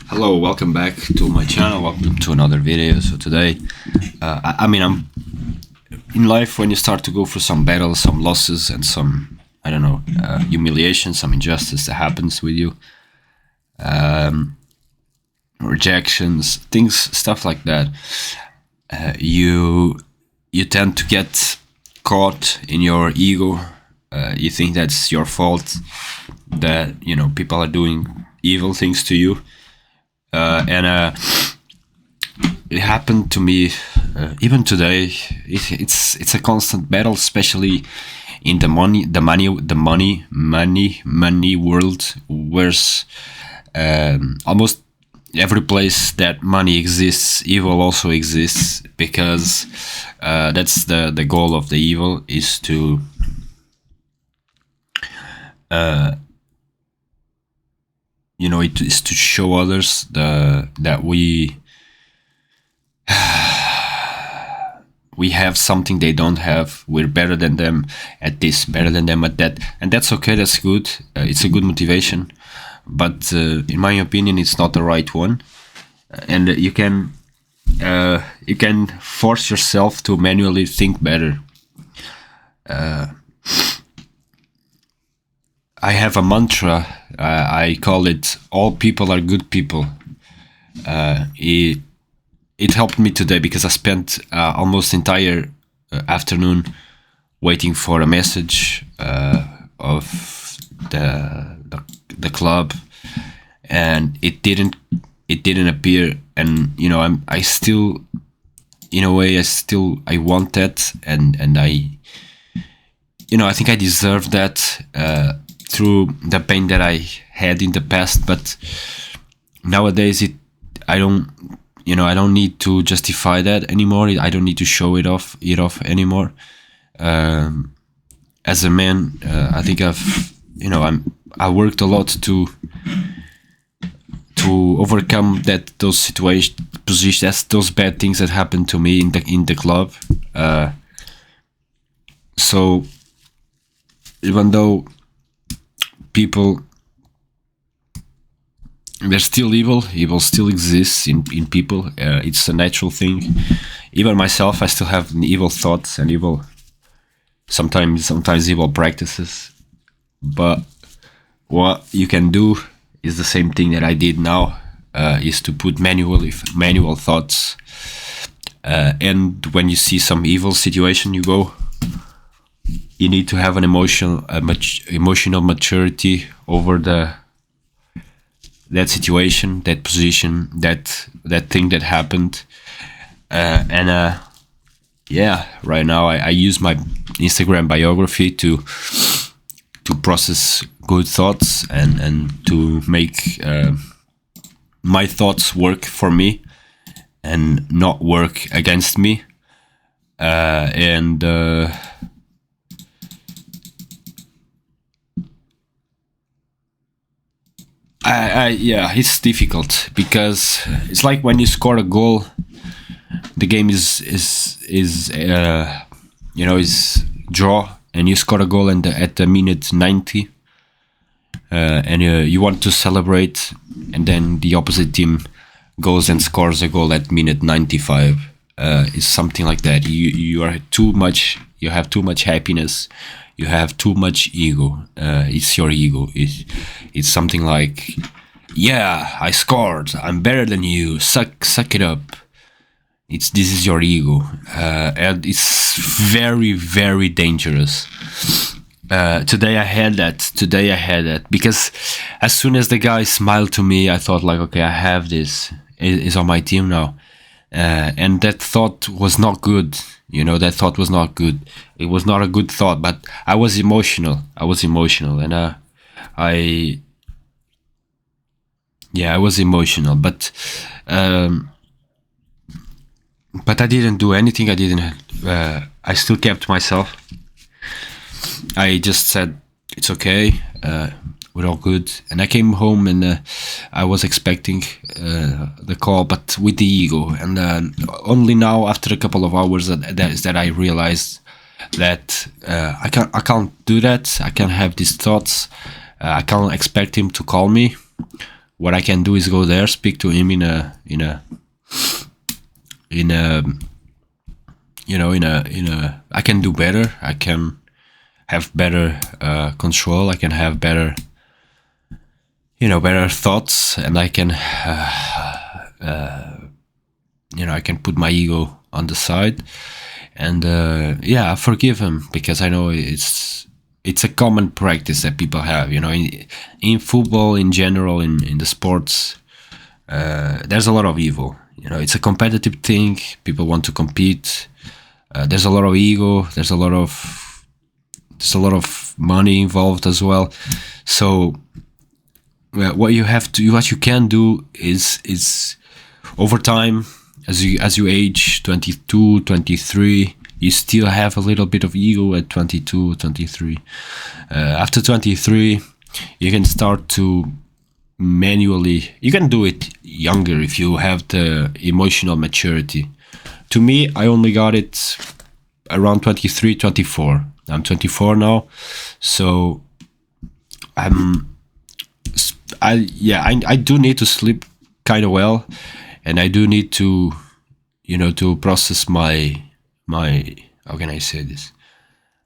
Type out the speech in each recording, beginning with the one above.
Hello, welcome back to my channel. Welcome to another video. So today, I'm in life when you start to go through some battles, some losses, and some humiliation, some injustice that happens with you, rejections, things, stuff like that. You tend to get caught in your ego. You think that's your fault, that people are doing evil things to you. And it happened to me even today. It's a constant battle, especially in the money world, where almost every place that money exists, evil also exists, because that's the goal of the evil, is to it is to show others that we have something they don't have. We're better than them at this, better than them at that, and that's okay. That's good. It's a good motivation, but in my opinion, it's not the right one. And you can force yourself to manually think better. I have a mantra. I call it "All people are good people." It helped me today because I spent almost entire afternoon waiting for a message of the club, and it didn't appear. And I still, in a way, I want that, and I think I deserve that. Through the pain that I had in the past, but nowadays I don't need to justify that anymore. I don't need to show it off anymore. As a man, I think I worked a lot to overcome those positions, those bad things that happened to me in the club. So even though people, there's still evil still exists in people. It's a natural thing. Even myself, I still have evil thoughts and evil, sometimes evil practices. But what you can do is the same thing that I did now, is to put manual thoughts, and when you see some evil situation, you need to have an emotional maturity over that situation, that position, that thing that happened. Right now I use my Instagram biography to process good thoughts and to make my thoughts work for me and not work against me. It's difficult because it's like when you score a goal, the game is draw, and you score a goal at the minute 90, and you want to celebrate, and then the opposite team goes and scores a goal at minute 95. It's something like that. You have too much happiness. You have too much ego. It's your ego. It's something like, yeah, I scored. I'm better than you. Suck it up. This is your ego, and it's very, very dangerous. Today I had that because as soon as the guy smiled to me, I thought like, okay, I have this. It's on my team now, and that thought was not good. That thought was not good. It was not a good thought, but I was emotional. And I was emotional, but I didn't do anything. I still kept myself. I just said, it's okay, we're all good. And I came home, and I was expecting the call, but with the ego. And only now, after a couple of hours, that I realized that I can't do that. I can't have these thoughts. I can't expect him to call me. what I can do is go there, speak to him in a I can do better. I can have better control. I can have better better thoughts, and I can I can put my ego on the side, and I forgive him, because I know it's a common practice that people have. In football in general, in the sports, there's a lot of evil. It's a competitive thing. People want to compete. There's a lot of ego. There's a lot of money involved as well. So what you can do is over time, as you age 22, 23, you still have a little bit of ego at 22, 23. After 23, you can start to manually. You can do it younger if you have the emotional maturity. To me, I only got it around 23, 24. I'm 24 now, so I do need to sleep kind of well, and I do need to to process my how can I say this?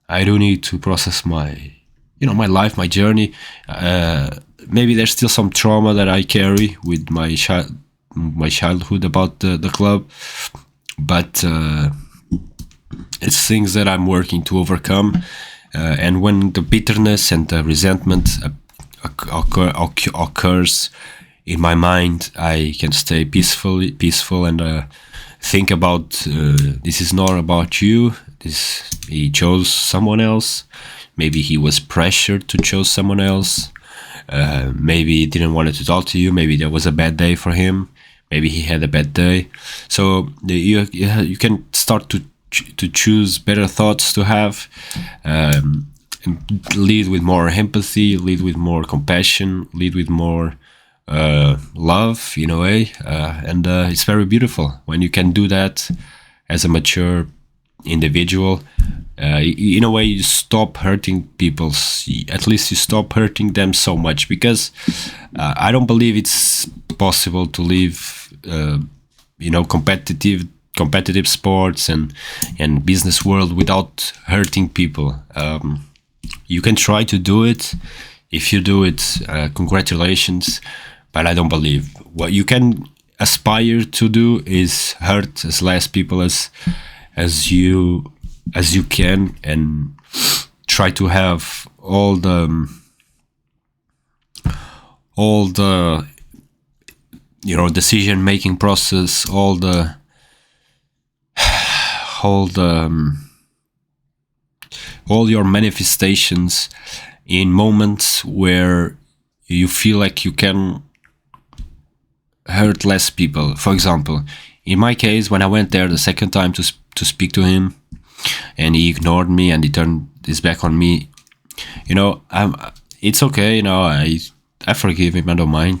I do need to process my my life, my journey. Maybe there's still some trauma that I carry with my childhood about the club, but it's things that I'm working to overcome. And when the bitterness and the resentment occurs in my mind, I can stay peaceful, and think about this is not about you. He chose someone else. Maybe he was pressured to choose someone else. Maybe he didn't want to talk to you. Maybe there was a bad day for him. Maybe he had a bad day. So you can start to choose better thoughts to have, and lead with more empathy, lead with more compassion, lead with more love in a way, and it's very beautiful when you can do that as a mature individual. In a way, you stop hurting people. At least you stop hurting them so much, because I don't believe it's possible to live competitive sports and business world without hurting people. You can try to do it. If you do it, congratulations, but I don't believe. What you can aspire to do is hurt as less people as you can, and try to have all the decision making process, all your manifestations in moments where you feel like you can hurt less people. For example, in my case, when I went there the second time to speak to him, and he ignored me and he turned his back on me, it's okay. I forgive him. I don't mind.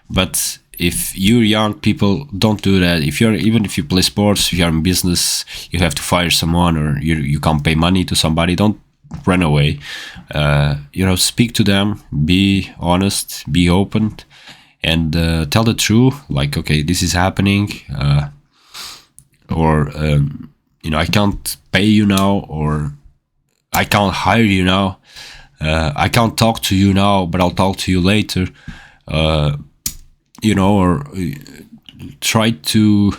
But if you're young people, don't do that. Even if you play sports, if you're in business, you have to fire someone, or you can't pay money to somebody, don't run away. Speak to them, be honest, be open, and tell the truth. Like, okay, this is happening, or I can't pay you now, or I can't hire you now. I can't talk to you now, but I'll talk to you later. Or try to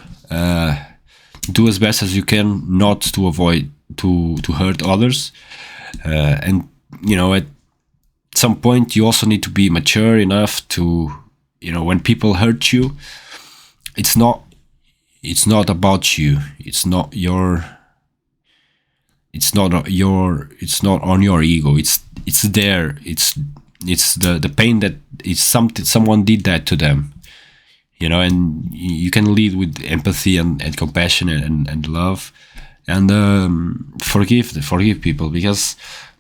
do as best as you can not to avoid to hurt others. And at some point you also need to be mature enough to, when people hurt you, it's not about you. It's not on your ego. It's there. It's the pain that is something someone did that to them, and you can lead with empathy and compassion and love, and forgive people, because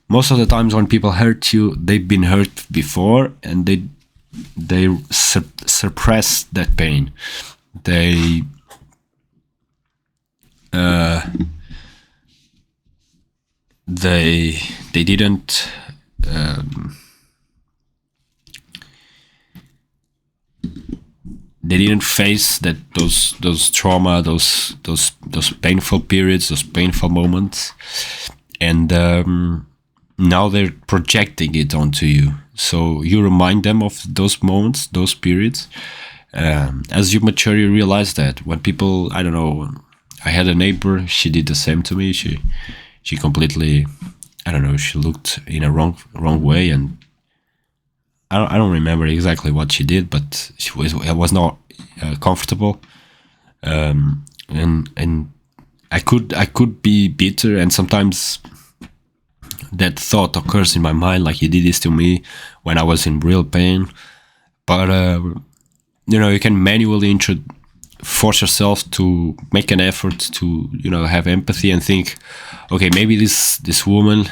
most of the times when people hurt you, they've been hurt before, and they suppress that pain. They didn't they didn't face those trauma, those painful periods, those painful moments, and now they're projecting it onto you. So you remind them of those moments, those periods. As you mature, you realize that when people, I don't know, I had a neighbor, she did the same to me. She completely, I don't know, she looked in a wrong way, and I don't remember exactly what she did, but I was not comfortable, and I could be bitter, and sometimes that thought occurs in my mind, like, you did this to me when I was in real pain. But you can manually force yourself to make an effort to have empathy and think, okay, maybe this woman,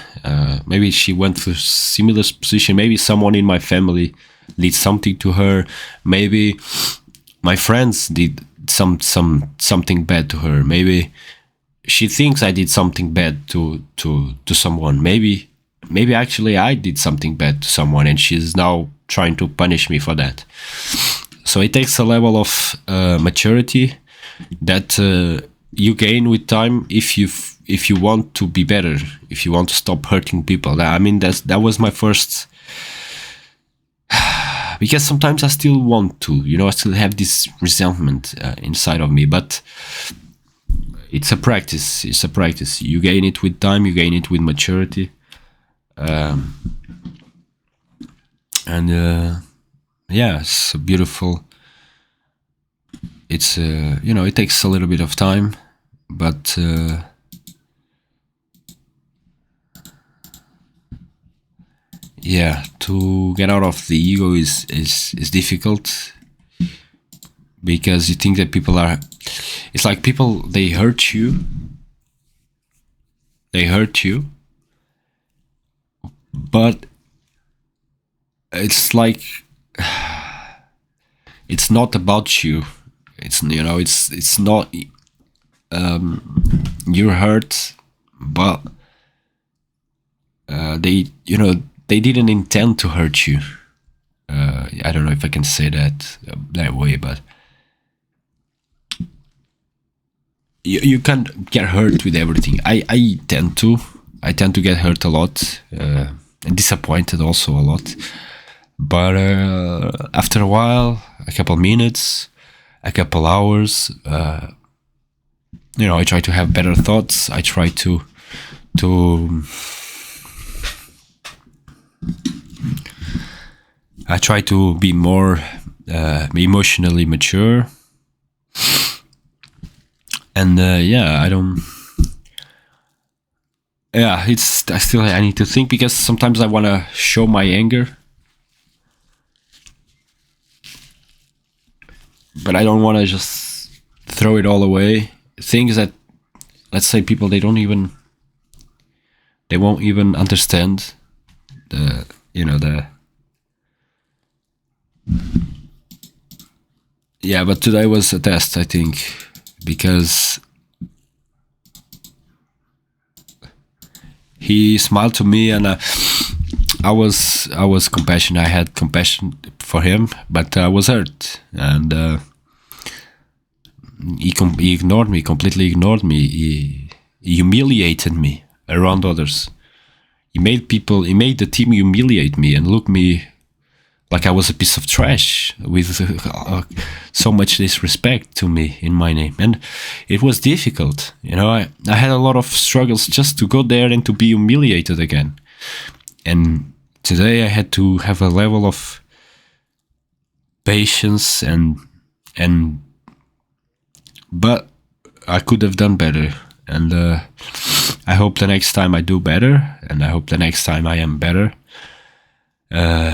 maybe she went through similar position, maybe someone in my family did something to her, maybe my friends did something bad to her, maybe she thinks I did something bad to someone, maybe actually I did something bad to someone and she's now trying to punish me for that. So it takes a level of maturity that you gain with time if you want to be better, if you want to stop hurting people. I mean, that was my first, because sometimes I still want to, I still have this resentment inside of me, but it's a practice. It's a practice. You gain it with time. You gain it with maturity, and yeah, it's beautiful. It's it takes a little bit of time, but yeah, to get out of the ego is difficult, because you think that people are, it's like people, they hurt you, but it's like, it's not about you. It's it's not you're hurt, but they didn't intend to hurt you. I don't know if I can say that way, but you can't get hurt with everything. I tend to get hurt a lot, and disappointed also a lot. But after a while, a couple minutes, a couple hours, I try to have better thoughts. I try to be more emotionally mature. And I don't. Yeah, I need to think, because sometimes I want to show my anger, but I don't want to just throw it all away. Things that, let's say, people, they won't even understand yeah. But today was a test, I think, because he smiled to me, and I was compassionate. I had compassion for him, but I was hurt, and he ignored me, completely ignored me. He humiliated me around others. He made the team humiliate me and look me like I was a piece of trash, with so much disrespect to me in my name. And it was difficult. I had a lot of struggles just to go there and to be humiliated again. And today I had to have a level of patience, but I could have done better. And I hope the next time I do better, and I hope the next time I am better.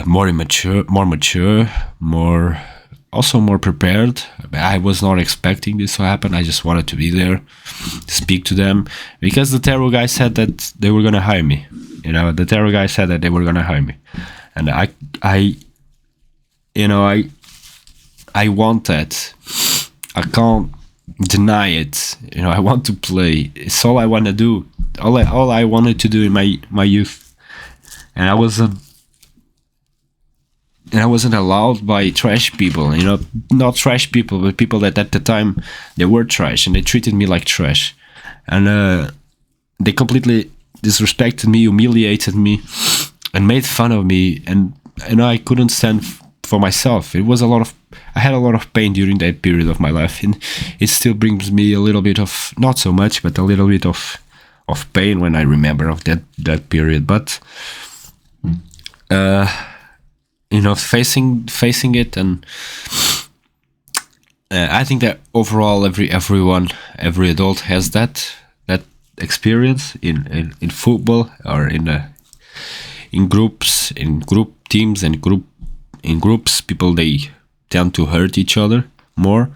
More mature, also more prepared. I was not expecting this to happen. I just wanted to be there, to speak to them, because the tarot guy said that they were gonna hire me. The tarot guy said that they were gonna hire me, and I want that. I can't deny it. I want to play. It's all I want to do. All I wanted to do in my youth, and I was and I wasn't allowed by trash people, not trash people, but people that at the time they were trash and they treated me like trash, and they completely disrespected me, humiliated me, and made fun of me, and I couldn't stand for myself. I had a lot of pain during that period of my life, and it still brings me a little bit of, not so much, but a little bit of pain when I remember of that period. But facing it, and I think that overall every adult has that experience in football, or in groups, in group teams, and in groups. People, they tend to hurt each other more,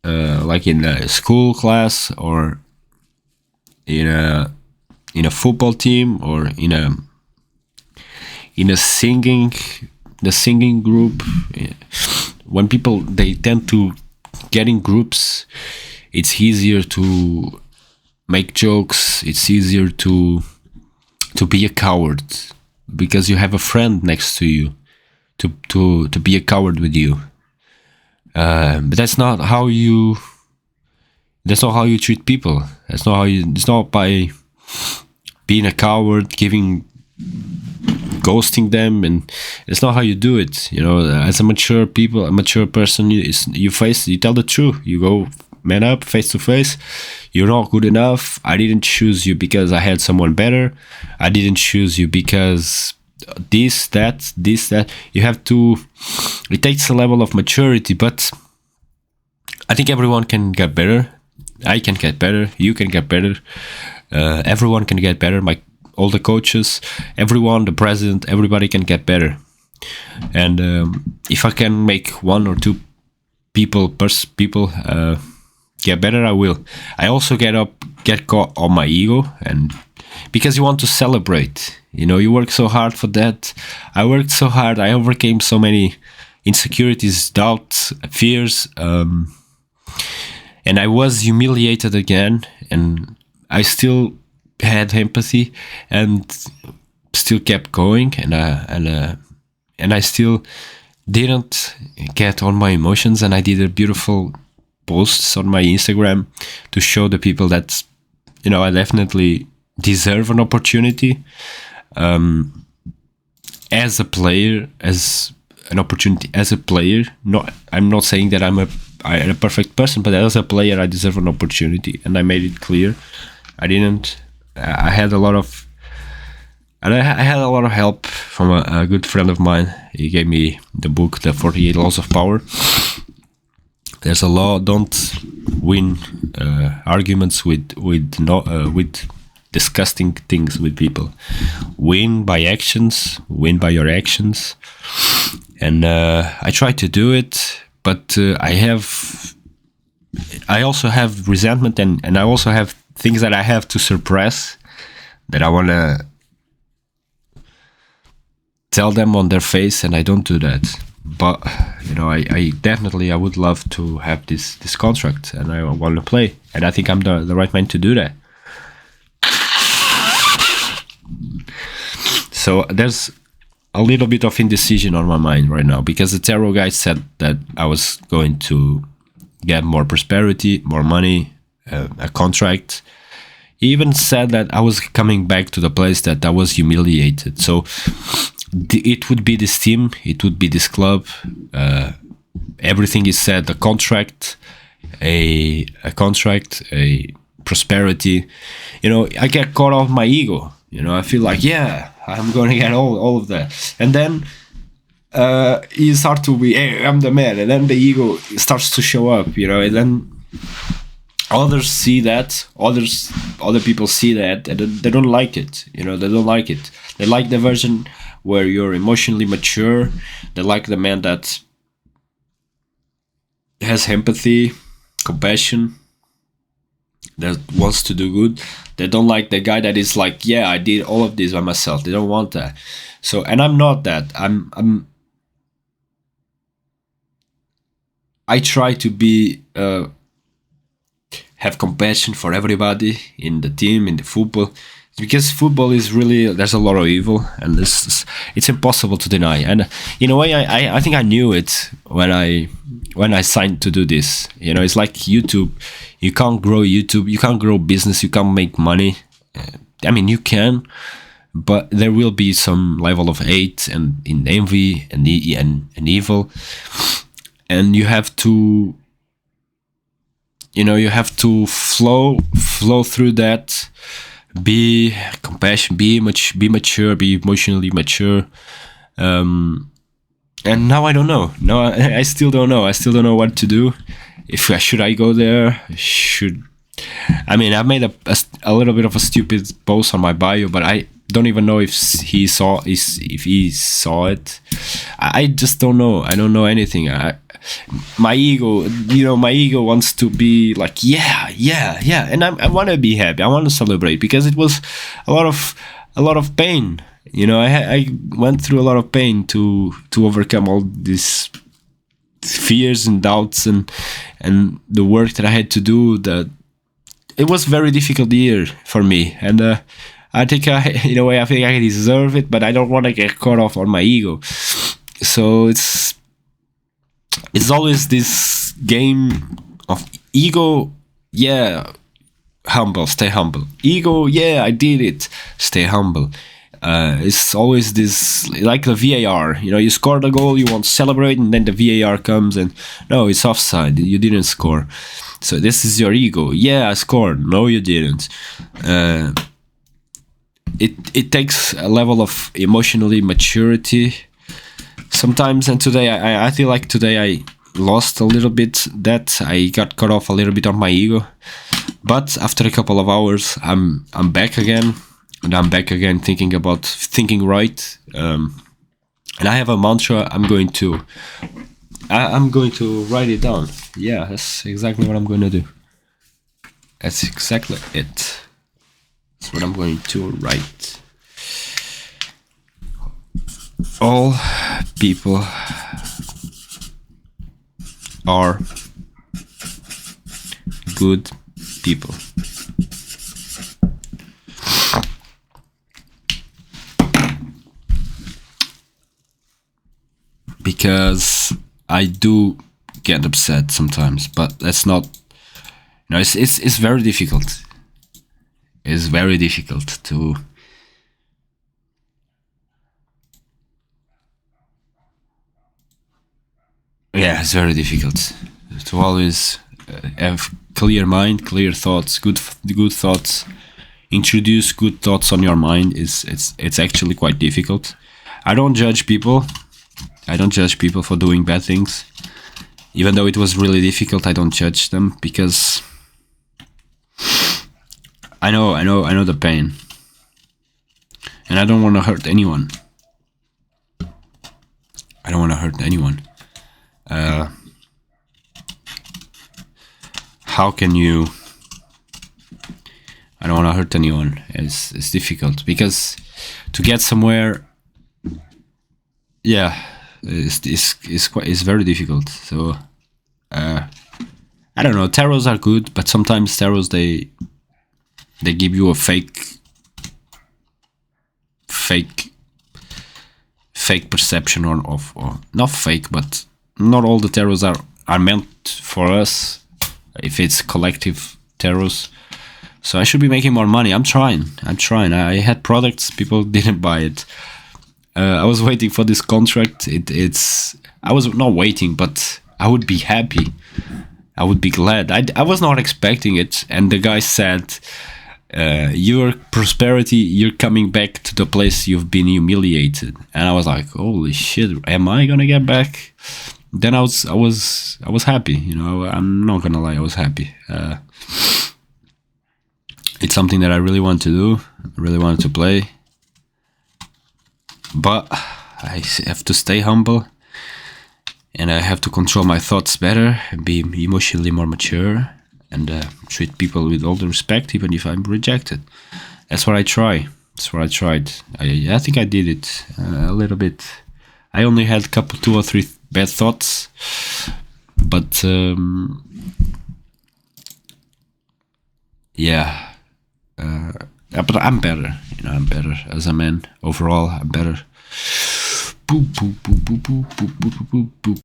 like in a school class, or in a football team, or in a singing group. When people, they tend to get in groups, it's easier to make jokes. It's easier to be a coward, because you have a friend next to you to be a coward with you. But that's not how you treat people. It's not by being a coward, ghosting them, and it's not how you do it. As a mature person, you tell the truth. You go man up, face to face. You're not good enough. I didn't choose you because I had someone better. I didn't choose you because this, that. You have to. It takes a level of maturity, but I think everyone can get better. I can get better. You can get better. Everyone can get better. All the coaches, everyone, the president, everybody can get better. And if I can make one or two people get better, I will. I also get caught on my ego, and because you want to celebrate. You work so hard for that. I worked so hard. I overcame so many insecurities, doubts, fears, and I was humiliated again, and I still had empathy and still kept going, and I still didn't get on my emotions, and I did a beautiful posts on my Instagram to show the people that I definitely deserve an opportunity, as a player, as an opportunity as a player. I'm not saying that I'm a perfect person, but as a player, I deserve an opportunity, and I made it clear. I had a lot of help from a good friend of mine. He gave me the book, The 48 Laws of Power. There's a law: don't win arguments with disgusting things with people. Win by actions. Win by your actions. And I try to do it, but I also have resentment, and I also have things that I have to suppress, that I want to tell them on their face, and I don't do that. But I definitely, I would love to have this contract, and I want to play, and I think I'm the right man to do that. So there's a little bit of indecision on my mind right now, because the tarot guy said that I was going to get more prosperity, more money, a contract. He even said that I was coming back to the place that I was humiliated. So it would be this team, it would be this club. Everything is said: a contract, a prosperity. I get caught off my ego. I feel like, yeah, I'm going to get all of that, and then you start to be, hey, I'm the man, and then the ego starts to show up. And then others see that, other people see that, and they don't like it. They don't like it. They like the version where you're emotionally mature. They like the man that has empathy, compassion, that wants to do good. They don't like the guy that is like, yeah, I did all of this by myself. They don't want that. So, and I'm not that. I try to be have compassion for everybody in the team, in the football. because football is really, there's a lot of evil, and it's impossible to deny. And in a way, I think I knew it when I signed to do this. You know, it's like YouTube. You can't grow YouTube. You can't grow business. You can't make money. I mean, you can, but there will be some level of hate and in envy and evil, and you have to, you have to flow through that. Be compassionate, be mature, be emotionally mature. And now I don't know. No, I still don't know. I still don't know what to do. Should I go there? I mean, I made a little bit of a stupid post on my bio, but I don't even know if he saw it. I just don't know. I don't know anything. My ego wants to be like, yeah, and I want to be happy. I want to celebrate, because it was a lot of pain. I went through a lot of pain to overcome all these fears and doubts and the work that I had to do. That it was a very difficult year for me, and I think in a way I think I deserve it, but I don't want to get caught off on my ego. So it's always this game of ego. Yeah, humble, stay humble. Ego, yeah, I did it, stay humble. It's always this, like the VAR. You scored a goal, you want to celebrate, and then the VAR comes and no, it's offside. You didn't score. So this is your ego. Yeah, I scored. No, you didn't. It takes a level of emotionally maturity sometimes, and today I feel like today I lost a little bit that. I got cut off a little bit on my ego, but after a couple of hours I'm back again, and I'm back again thinking right, and I have a mantra. I'm going to write it down. Yeah, that's exactly what I'm going to do. That's exactly it. That's what I'm going to write. All people are good people. Because I do get upset sometimes, but that's not. It's very difficult. It's very difficult to. Yeah, it's very difficult to always have clear mind, clear thoughts, good thoughts. Introduce good thoughts on your mind. It's actually quite difficult. I don't judge people. I don't judge people for doing bad things. Even though it was really difficult, I don't judge them, because I know the pain, and I don't want to hurt anyone. I don't want to hurt anyone. How can you? I don't want to hurt anyone. It's difficult, because to get somewhere, yeah, it's very difficult. So I don't know. Tarots are good, but sometimes tarots they give you a fake perception of not fake, but not all the tarots are meant for us. If it's collective tarots, so I should be making more money. I'm trying. I had products, people didn't buy it. I was waiting for this contract. I was not waiting, but I would be happy. I would be glad. I was not expecting it, and the guy said, your prosperity, you're coming back to the place you've been humiliated. And I was like, holy shit, am I gonna get back? Then I was happy. I'm not gonna lie, I was happy. It's something that I really want to do. I really wanted to play, but I have to stay humble, and I have to control my thoughts better, and be emotionally more mature, and treat people with all the respect, even if I'm rejected. That's what I try. That's what I tried. I think I did it a little bit. I only had 2 or 3 bad thoughts, but yeah, But I'm better. I'm better as a man overall. I'm better. Boop, boop, boop, boop, boop, boop, boop, boop, boop.